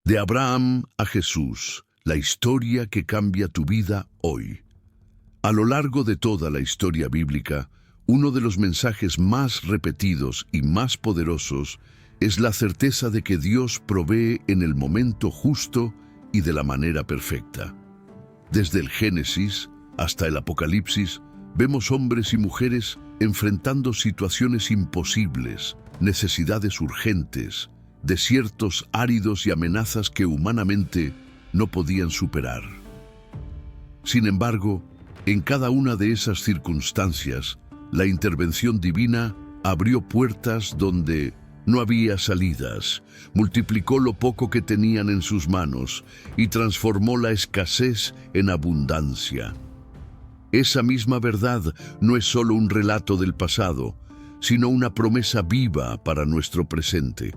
De Abraham a Jesús, la historia que cambia tu vida hoy. A lo largo de toda la historia bíblica, uno de los mensajes más repetidos y más poderosos es la certeza de que Dios provee en el momento justo y de la manera perfecta. Desde el Génesis hasta el Apocalipsis, vemos hombres y mujeres enfrentando situaciones imposibles, necesidades urgentes, desiertos áridos y amenazas que humanamente no podían superar. Sin embargo, en cada una de esas circunstancias, la intervención divina abrió puertas donde no había salidas, multiplicó lo poco que tenían en sus manos y transformó la escasez en abundancia. Esa misma verdad no es solo un relato del pasado, sino una promesa viva para nuestro presente.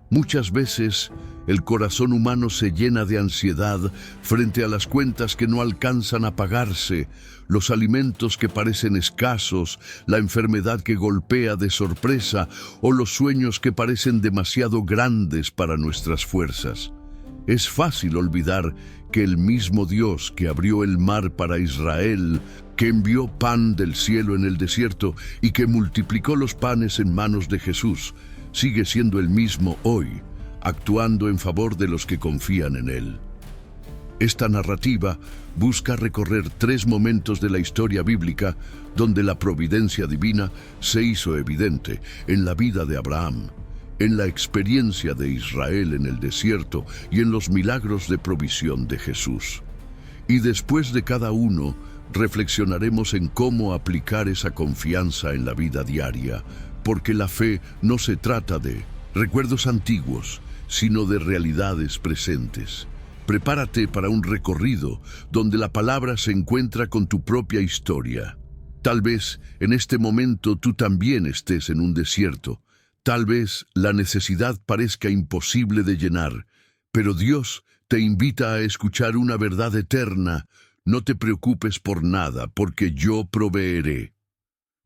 Muchas veces, el corazón humano se llena de ansiedad frente a las cuentas que no alcanzan a pagarse, los alimentos que parecen escasos, la enfermedad que golpea de sorpresa o los sueños que parecen demasiado grandes para nuestras fuerzas. Es fácil olvidar que el mismo Dios que abrió el mar para Israel, que envió pan del cielo en el desierto y que multiplicó los panes en manos de Jesús, sigue siendo el mismo hoy, actuando en favor de los que confían en Él. Esta narrativa busca recorrer 3 momentos de la historia bíblica donde la providencia divina se hizo evidente en la vida de Abraham, en la experiencia de Israel en el desierto y en los milagros de provisión de Jesús. Y después de cada uno, reflexionaremos en cómo aplicar esa confianza en la vida diaria, porque la fe no se trata de recuerdos antiguos, sino de realidades presentes. Prepárate para un recorrido donde la palabra se encuentra con tu propia historia. Tal vez en este momento tú también estés en un desierto. Tal vez la necesidad parezca imposible de llenar, pero Dios te invita a escuchar una verdad eterna. No te preocupes por nada, porque yo proveeré.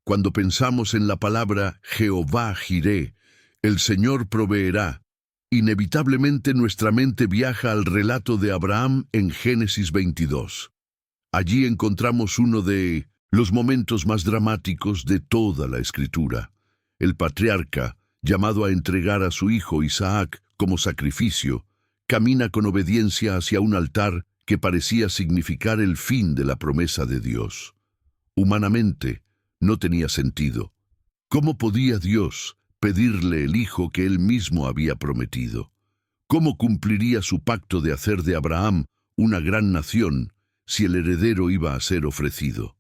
Cuando pensamos en la palabra Jehová Jiré, el Señor proveerá, inevitablemente nuestra mente viaja al relato de Abraham en Génesis 22. Allí encontramos uno de los momentos más dramáticos de toda la Escritura. El patriarca, llamado a entregar a su hijo Isaac como sacrificio, camina con obediencia hacia un altar que parecía significar el fin de la promesa de Dios. Humanamente, no tenía sentido. ¿Cómo podía Dios pedirle el hijo que él mismo había prometido? ¿Cómo cumpliría su pacto de hacer de Abraham una gran nación si el heredero iba a ser ofrecido?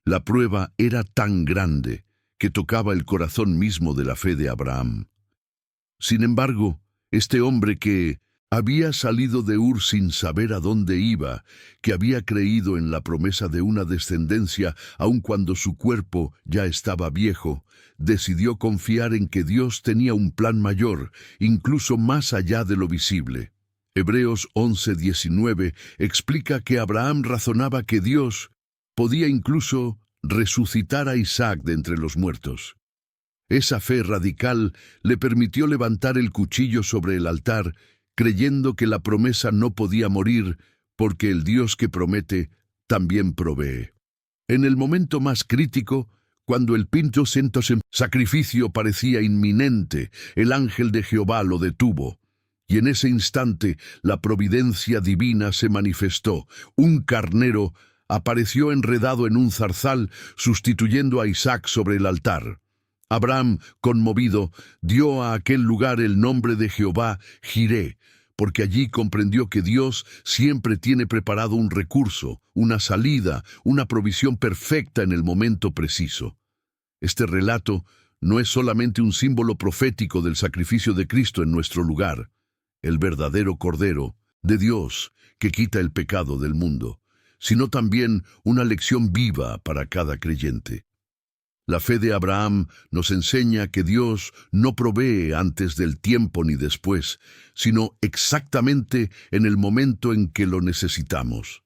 La prueba era tan grande que tocaba el corazón mismo de la fe de Abraham. Sin embargo, este hombre que había salido de Ur sin saber a dónde iba, que había creído en la promesa de una descendencia aun cuando su cuerpo ya estaba viejo, decidió confiar en que Dios tenía un plan mayor, incluso más allá de lo visible. Hebreos 11:19 explica que Abraham razonaba que Dios podía incluso resucitar a Isaac de entre los muertos. Esa fe radical le permitió levantar el cuchillo sobre el altar, creyendo que la promesa no podía morir, porque el Dios que promete también provee. En el momento más crítico, cuando el sacrificio parecía inminente, el ángel de Jehová lo detuvo, y en ese instante la providencia divina se manifestó. Un carnero apareció enredado en un zarzal, sustituyendo a Isaac sobre el altar. Abraham, conmovido, dio a aquel lugar el nombre de Jehová Jiré, porque allí comprendió que Dios siempre tiene preparado un recurso, una salida, una provisión perfecta en el momento preciso. Este relato no es solamente un símbolo profético del sacrificio de Cristo en nuestro lugar, el verdadero Cordero de Dios que quita el pecado del mundo, sino también una lección viva para cada creyente. La fe de Abraham nos enseña que Dios no provee antes del tiempo ni después, sino exactamente en el momento en que lo necesitamos.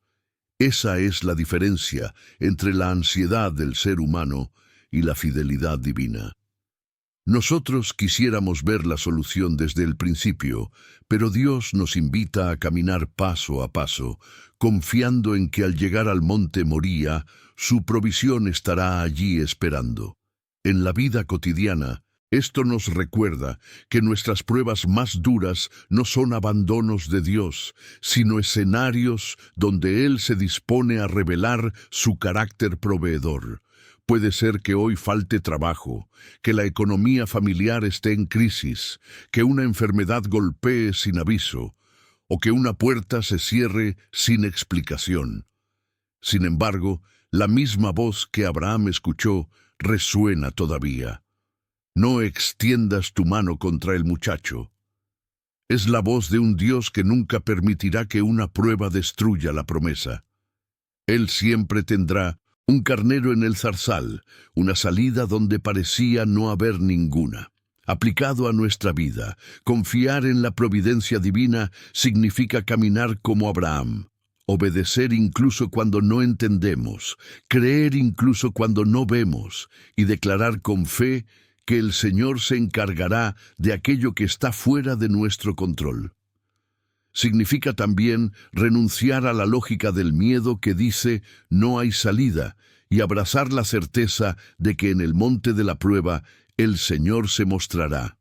Esa es la diferencia entre la ansiedad del ser humano y la fidelidad divina. Nosotros quisiéramos ver la solución desde el principio, pero Dios nos invita a caminar paso a paso, confiando en que al llegar al monte Moría, su provisión estará allí esperando. En la vida cotidiana, esto nos recuerda que nuestras pruebas más duras no son abandonos de Dios, sino escenarios donde Él se dispone a revelar su carácter proveedor. Puede ser que hoy falte trabajo, que la economía familiar esté en crisis, que una enfermedad golpee sin aviso, o que una puerta se cierre sin explicación. Sin embargo, la misma voz que Abraham escuchó resuena todavía. No extiendas tu mano contra el muchacho. Es la voz de un Dios que nunca permitirá que una prueba destruya la promesa. Él siempre tendrá un carnero en el zarzal, una salida donde parecía no haber ninguna. Aplicado a nuestra vida, confiar en la providencia divina significa caminar como Abraham, obedecer incluso cuando no entendemos, creer incluso cuando no vemos, y declarar con fe que el Señor se encargará de aquello que está fuera de nuestro control. Significa también renunciar a la lógica del miedo que dice no hay salida y abrazar la certeza de que en el monte de la prueba el Señor se mostrará.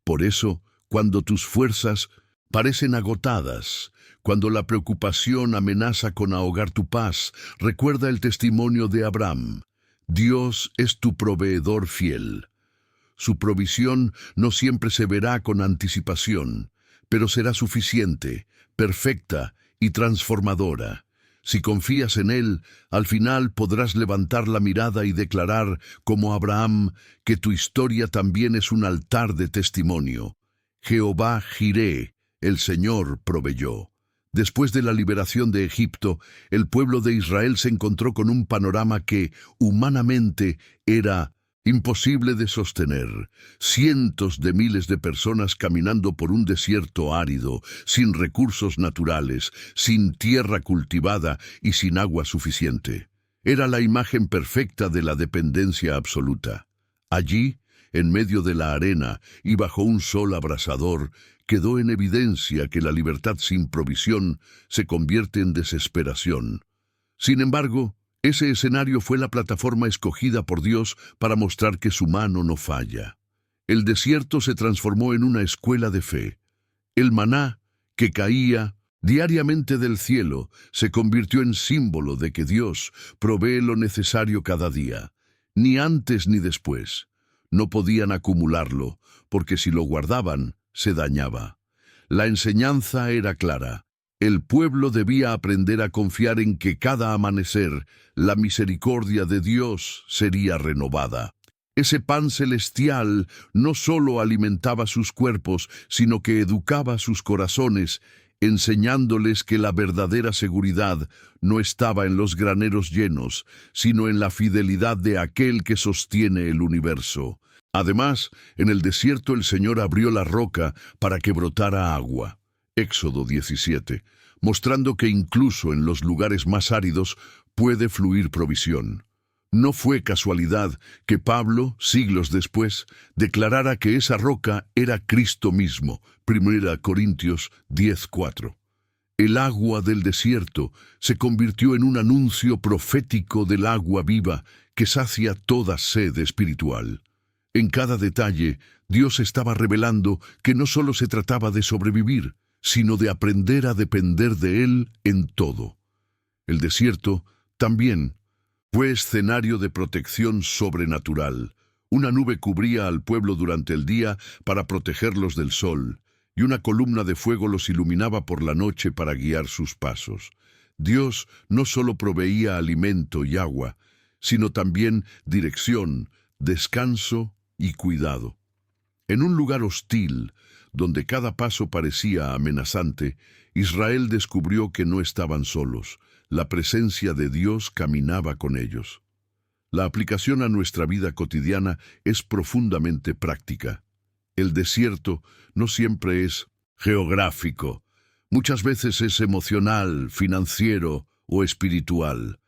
Por eso, cuando tus fuerzas parecen agotadas, cuando la preocupación amenaza con ahogar tu paz, recuerda el testimonio de Abraham. Dios es tu proveedor fiel. Su provisión no siempre se verá con anticipación, pero será suficiente, perfecta y transformadora. Si confías en Él, al final podrás levantar la mirada y declarar, como Abraham, que tu historia también es un altar de testimonio. Jehová Jireh, el Señor proveyó. Después de la liberación de Egipto, el pueblo de Israel se encontró con un panorama que, humanamente, era imposible de sostener. Cientos de miles de personas caminando por un desierto árido, sin recursos naturales, sin tierra cultivada y sin agua suficiente. Era la imagen perfecta de la dependencia absoluta. Allí, en medio de la arena y bajo un sol abrasador, quedó en evidencia que la libertad sin provisión se convierte en desesperación. Sin embargo, ese escenario fue la plataforma escogida por Dios para mostrar que su mano no falla. El desierto se transformó en una escuela de fe. El maná, que caía diariamente del cielo, se convirtió en símbolo de que Dios provee lo necesario cada día, ni antes ni después. No podían acumularlo, porque si lo guardaban, se dañaba. La enseñanza era clara. El pueblo debía aprender a confiar en que cada amanecer la misericordia de Dios sería renovada. Ese pan celestial no solo alimentaba sus cuerpos, sino que educaba sus corazones, enseñándoles que la verdadera seguridad no estaba en los graneros llenos, sino en la fidelidad de aquel que sostiene el universo. Además, en el desierto el Señor abrió la roca para que brotara agua. Éxodo 17, mostrando que incluso en los lugares más áridos puede fluir provisión. No fue casualidad que Pablo, siglos después, declarara que esa roca era Cristo mismo, 1 Corintios 10:4. El agua del desierto se convirtió en un anuncio profético del agua viva que sacia toda sed espiritual. En cada detalle, Dios estaba revelando que no solo se trataba de sobrevivir, sino de aprender a depender de Él en todo. El desierto también fue escenario de protección sobrenatural. Una nube cubría al pueblo durante el día para protegerlos del sol, y una columna de fuego los iluminaba por la noche para guiar sus pasos. Dios no solo proveía alimento y agua, sino también dirección, descanso y cuidado. En un lugar hostil, donde cada paso parecía amenazante, Israel descubrió que no estaban solos. La presencia de Dios caminaba con ellos. La aplicación a nuestra vida cotidiana es profundamente práctica. El desierto no siempre es geográfico. Muchas veces es emocional, financiero o espiritual.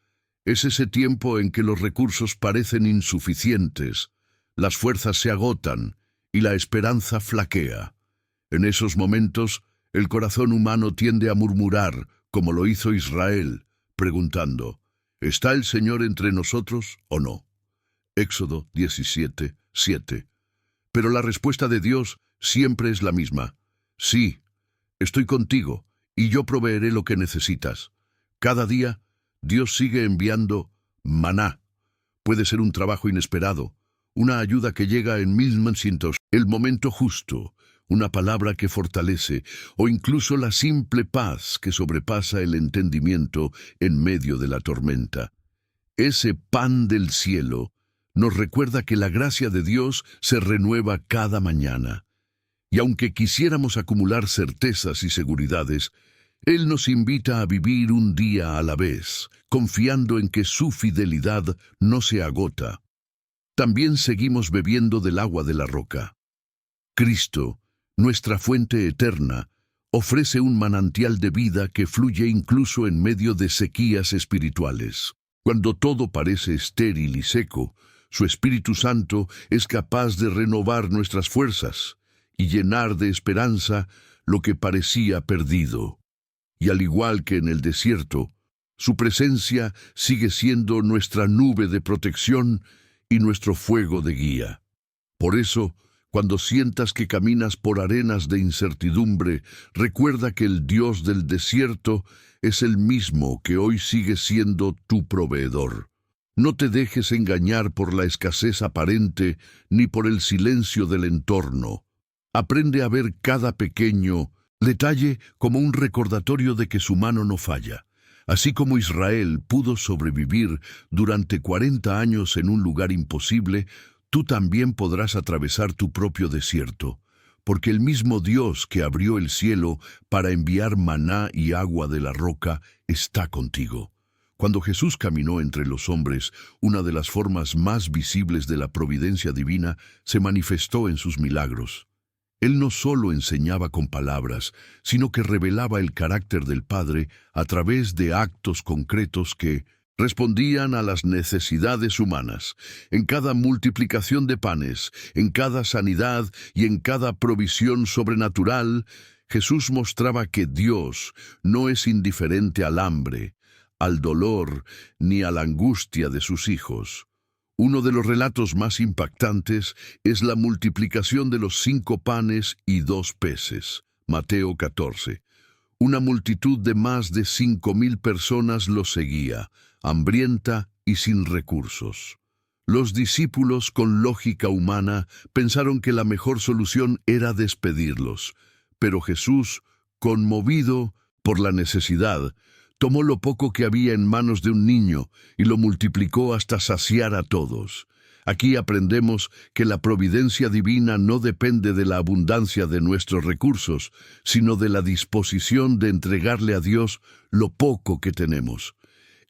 Es ese tiempo en que los recursos parecen insuficientes. las fuerzas se agotan y la esperanza flaquea. En esos momentos, el corazón humano tiende a murmurar, como lo hizo Israel, preguntando, ¿está el Señor entre nosotros o no? Éxodo 17, 7. Pero la respuesta de Dios siempre es la misma. Sí, estoy contigo, y yo proveeré lo que necesitas. Cada día, Dios sigue enviando maná. Puede ser un trabajo inesperado, una ayuda que llega en mil momentos, el momento justo, una palabra que fortalece, o incluso la simple paz que sobrepasa el entendimiento en medio de la tormenta. Ese pan del cielo nos recuerda que la gracia de Dios se renueva cada mañana. Y aunque quisiéramos acumular certezas y seguridades, Él nos invita a vivir un día a la vez, confiando en que su fidelidad no se agota. También seguimos bebiendo del agua de la roca. Cristo, nuestra fuente eterna, ofrece un manantial de vida que fluye incluso en medio de sequías espirituales. Cuando todo parece estéril y seco, su Espíritu Santo es capaz de renovar nuestras fuerzas y llenar de esperanza lo que parecía perdido. Y al igual que en el desierto, su presencia sigue siendo nuestra nube de protección y nuestro fuego de guía. Por eso, cuando sientas que caminas por arenas de incertidumbre, recuerda que el Dios del desierto es el mismo que hoy sigue siendo tu proveedor. No te dejes engañar por la escasez aparente ni por el silencio del entorno. Aprende a ver cada pequeño detalle como un recordatorio de que su mano no falla. Así como Israel pudo sobrevivir durante 40 años en un lugar imposible, tú también podrás atravesar tu propio desierto, porque el mismo Dios que abrió el cielo para enviar maná y agua de la roca está contigo. Cuando Jesús caminó entre los hombres, una de las formas más visibles de la providencia divina se manifestó en sus milagros. Él no solo enseñaba con palabras, sino que revelaba el carácter del Padre a través de actos concretos que respondían a las necesidades humanas. En cada multiplicación de panes, en cada sanidad y en cada provisión sobrenatural, Jesús mostraba que Dios no es indiferente al hambre, al dolor ni a la angustia de sus hijos. Uno de los relatos más impactantes es la multiplicación de los 5 panes y 2 peces. Mateo 14. Una multitud de más de 5,000 personas lo seguía, hambrienta y sin recursos. Los discípulos, con lógica humana, pensaron que la mejor solución era despedirlos, pero Jesús, conmovido por la necesidad, tomó lo poco que había en manos de un niño y lo multiplicó hasta saciar a todos. Aquí aprendemos que la providencia divina no depende de la abundancia de nuestros recursos, sino de la disposición de entregarle a Dios lo poco que tenemos.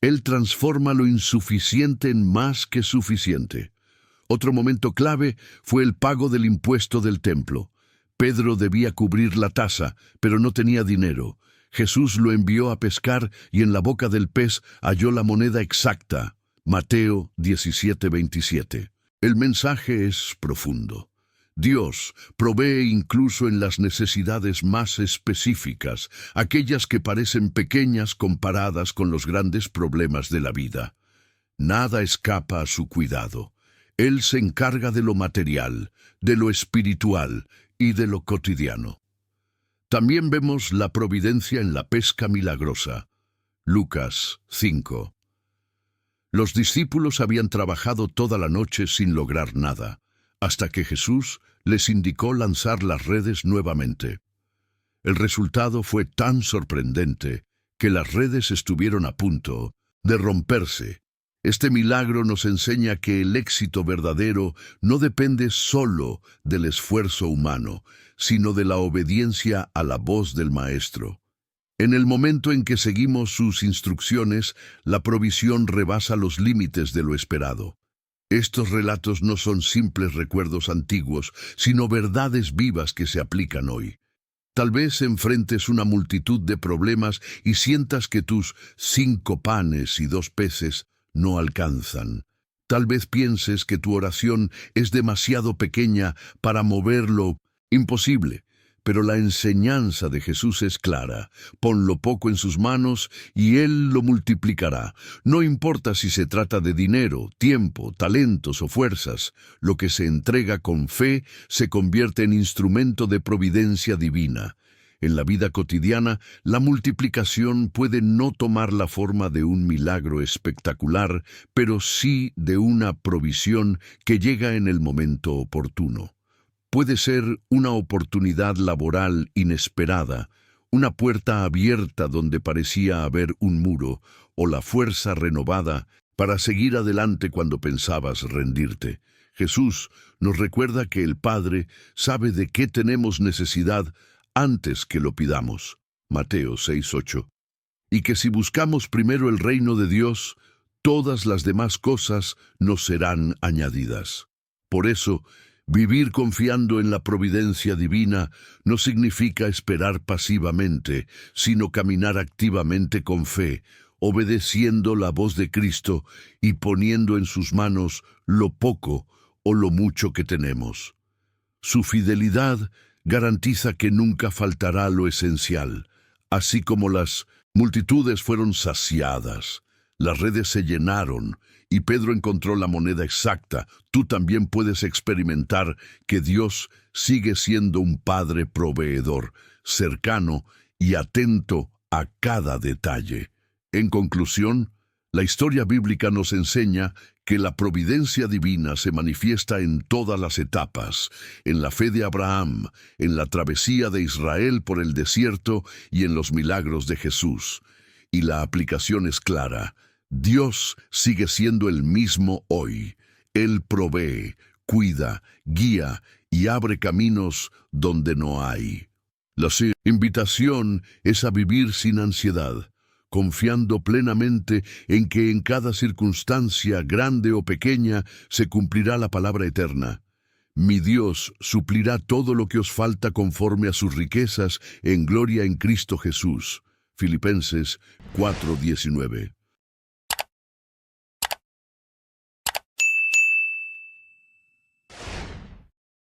Él transforma lo insuficiente en más que suficiente. Otro momento clave fue el pago del impuesto del templo. Pedro debía cubrir la tasa, pero no tenía dinero. Jesús lo envió a pescar y en la boca del pez halló la moneda exacta. Mateo 17:27. El mensaje es profundo. Dios provee incluso en las necesidades más específicas, aquellas que parecen pequeñas comparadas con los grandes problemas de la vida. Nada escapa a su cuidado. Él se encarga de lo material, de lo espiritual y de lo cotidiano. También vemos la providencia en la pesca milagrosa. Lucas 5. Los discípulos habían trabajado toda la noche sin lograr nada, hasta que Jesús les indicó lanzar las redes nuevamente. El resultado fue tan sorprendente que las redes estuvieron a punto de romperse. Este milagro nos enseña que el éxito verdadero no depende solo del esfuerzo humano, sino de la obediencia a la voz del Maestro. En el momento en que seguimos sus instrucciones, la provisión rebasa los límites de lo esperado. Estos relatos no son simples recuerdos antiguos, sino verdades vivas que se aplican hoy. Tal vez enfrentes una multitud de problemas y sientas que tus 5 panes y 2 peces no alcanzan. Tal vez pienses que tu oración es demasiado pequeña para mover lo imposible, pero la enseñanza de Jesús es clara. Pon lo poco en sus manos y Él lo multiplicará. No importa si se trata de dinero, tiempo, talentos o fuerzas, lo que se entrega con fe se convierte en instrumento de providencia divina. En la vida cotidiana, la multiplicación puede no tomar la forma de un milagro espectacular, pero sí de una provisión que llega en el momento oportuno. Puede ser una oportunidad laboral inesperada, una puerta abierta donde parecía haber un muro, o la fuerza renovada para seguir adelante cuando pensabas rendirte. Jesús nos recuerda que el Padre sabe de qué tenemos necesidad antes que lo pidamos. Mateo 6:8. Y que si buscamos primero el reino de Dios, todas las demás cosas nos serán añadidas. Por eso, vivir confiando en la providencia divina no significa esperar pasivamente, sino caminar activamente con fe, obedeciendo la voz de Cristo y poniendo en sus manos lo poco o lo mucho que tenemos. Su fidelidad garantiza que nunca faltará lo esencial, así como las multitudes fueron saciadas, las redes se llenaron y Pedro encontró la moneda exacta. Tú también puedes experimentar que Dios sigue siendo un Padre proveedor, cercano y atento a cada detalle. En conclusión, la historia bíblica nos enseña que la providencia divina se manifiesta en todas las etapas, en la fe de Abraham, en la travesía de Israel por el desierto y en los milagros de Jesús. Y la aplicación es clara. Dios sigue siendo el mismo hoy. Él provee, cuida, guía y abre caminos donde no hay. La invitación es a vivir sin ansiedad, confiando plenamente en que en cada circunstancia, grande o pequeña, se cumplirá la palabra eterna. Mi Dios suplirá todo lo que os falta conforme a sus riquezas en gloria en Cristo Jesús. Filipenses 4:19.